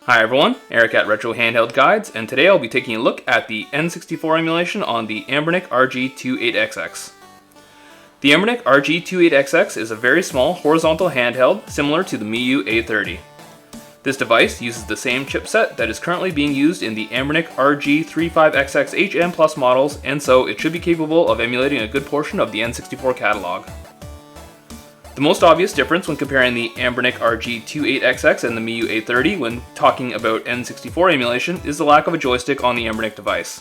Hi everyone, Eric at Retro Handheld Guides, and today I'll be taking a look at the N64 emulation on the Anbernic RG28XX. The Anbernic RG28XX is a very small horizontal handheld similar to the Miyoo A30. This device uses the same chipset that is currently being used in the Anbernic RG28XX HN Plus models, and so it should be capable of emulating a good portion of the N64 catalog. The most obvious difference when comparing the Anbernic RG28XX and the Miyoo A30 when talking about N64 emulation is the lack of a joystick on the Anbernic device.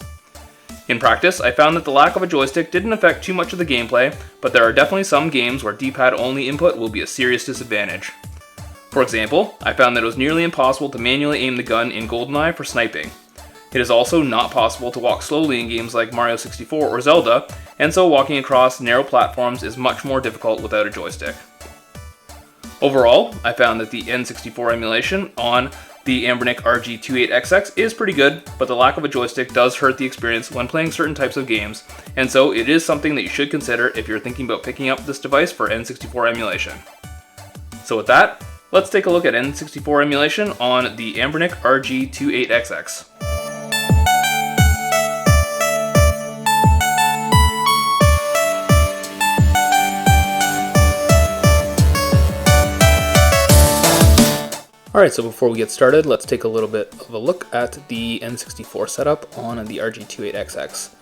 In practice, I found that the lack of a joystick didn't affect too much of the gameplay, but there are definitely some games where D-pad only input will be a serious disadvantage. For example, I found that it was nearly impossible to manually aim the gun in GoldenEye for sniping. It is also not possible to walk slowly in games like Mario 64 or Zelda, and so walking across narrow platforms is much more difficult without a joystick. Overall, I found that the N64 emulation on the Anbernic RG28XX is pretty good, but the lack of a joystick does hurt the experience when playing certain types of games, and so it is something that you should consider if you're thinking about picking up this device for N64 emulation. So with that, let's take a look at N64 emulation on the Anbernic RG28XX. Alright, so before we get started, let's take a little bit of a look at the N64 setup on the RG28XX.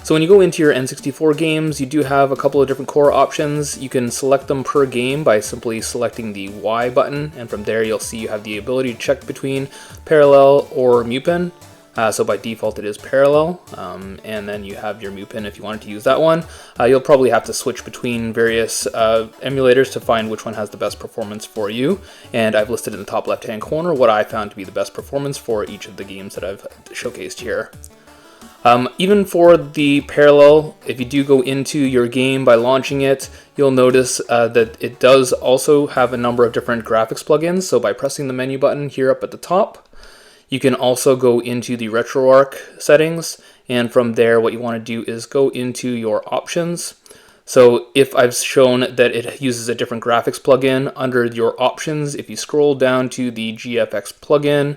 So when you go into your N64 games, you do have a couple of different core options. You can select them per game by simply selecting the Y button, and from there you'll see you have the ability to check between parallel or MUPIN. So by default it is parallel, and then you have your MUPIN if you wanted to use that one. You'll probably have to switch between various emulators to find which one has the best performance for you, and I've listed in the top left hand corner what I found to be the best performance for each of the games that I've showcased here. Even for the parallel, if you do go into your game by launching it, you'll notice that it does also have a number of different graphics plugins. So by pressing the menu button here up at the top, you can also go into the RetroArch settings, and from there what you want to do is go into your options. So if I've shown that it uses a different graphics plugin, under your options, if you scroll down to the GFX plugin,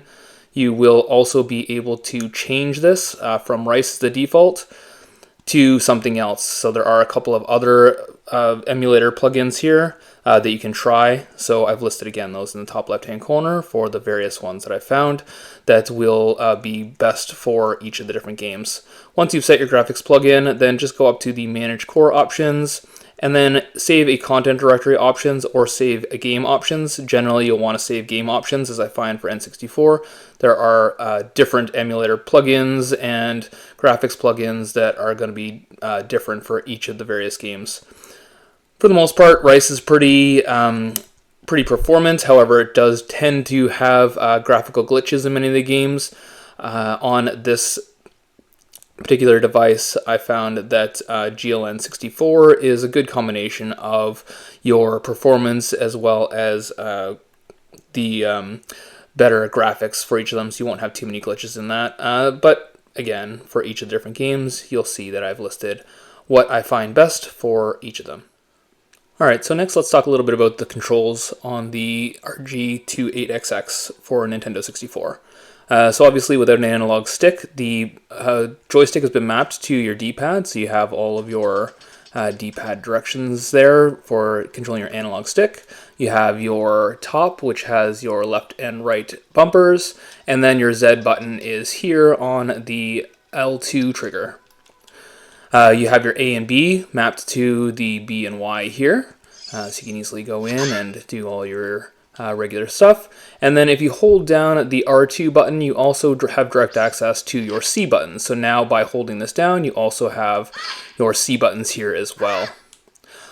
you will also be able to change this from Rice the default to something else. So there are a couple of other emulator plugins here that you can try. So I've listed again those in the top left hand corner for the various ones that I found that will be best for each of the different games. Once you've set your graphics plugin, then just go up to the manage core options and then save a content directory options or save a game options. Generally you'll want to save game options, as I find for N64. There are different emulator plugins and graphics plugins that are going to be different for each of the various games. For the most part, Rice is pretty performant. However, it does tend to have graphical glitches in many of the games. On this particular device, I found that GLN64 is a good combination of your performance as well as the better graphics for each of them, so you won't have too many glitches in that. But again, for each of the different games, you'll see that I've listed what I find best for each of them. Alright, so next let's talk a little bit about the controls on the RG28XX for Nintendo 64. So obviously without an analog stick, the joystick has been mapped to your D-pad, so you have all of your D-pad directions there for controlling your analog stick. You have your top, which has your left and right bumpers, and then your Z button is here on the L2 trigger. You have your A and B mapped to the B and Y here, so you can easily go in and do all your regular stuff. And then if you hold down the R2 button, you also have direct access to your C buttons. So now by holding this down, you also have your C buttons here as well.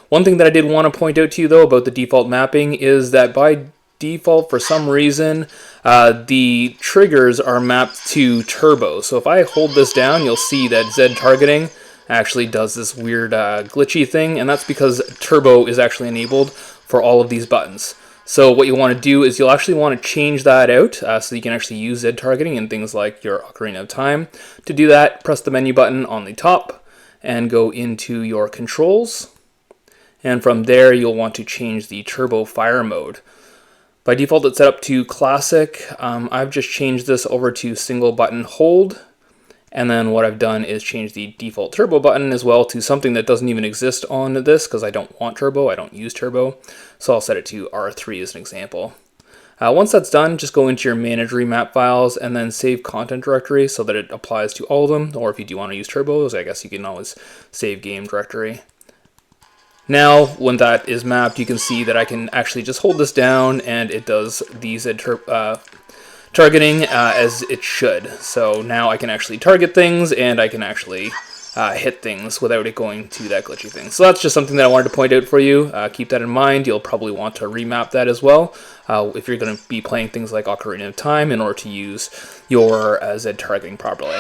One thing that I did want to point out to you though about the default mapping is that by default, for some reason, the triggers are mapped to turbo. So if I hold this down, you'll see that Z targeting actually does this weird glitchy thing, and that's because turbo is actually enabled for all of these buttons. So what you want to do is you'll actually want to change that out so you can actually use Z targeting in things like your Ocarina of Time. To do that, press the menu button on the top and go into your controls, and from there you'll want to change the turbo fire mode. By default, it's set up to classic. I've just changed this over to single button hold. And then what I've done is change the default turbo button as well to something that doesn't even exist on this because I don't want turbo, I don't use turbo. So I'll set it to R3 as an example. Once that's done, just go into your manage remap files and then save content directory so that it applies to all of them. Or if you do want to use turbos, I guess you can always save game directory. Now, when that is mapped, you can see that I can actually just hold this down and it does the Z targeting as it should. So now I can actually target things and I can actually hit things without it going to that glitchy thing. So that's just something that I wanted to point out for you. Keep that in mind. You'll probably want to remap that as well if you're going to be playing things like Ocarina of Time in order to use your Z targeting properly.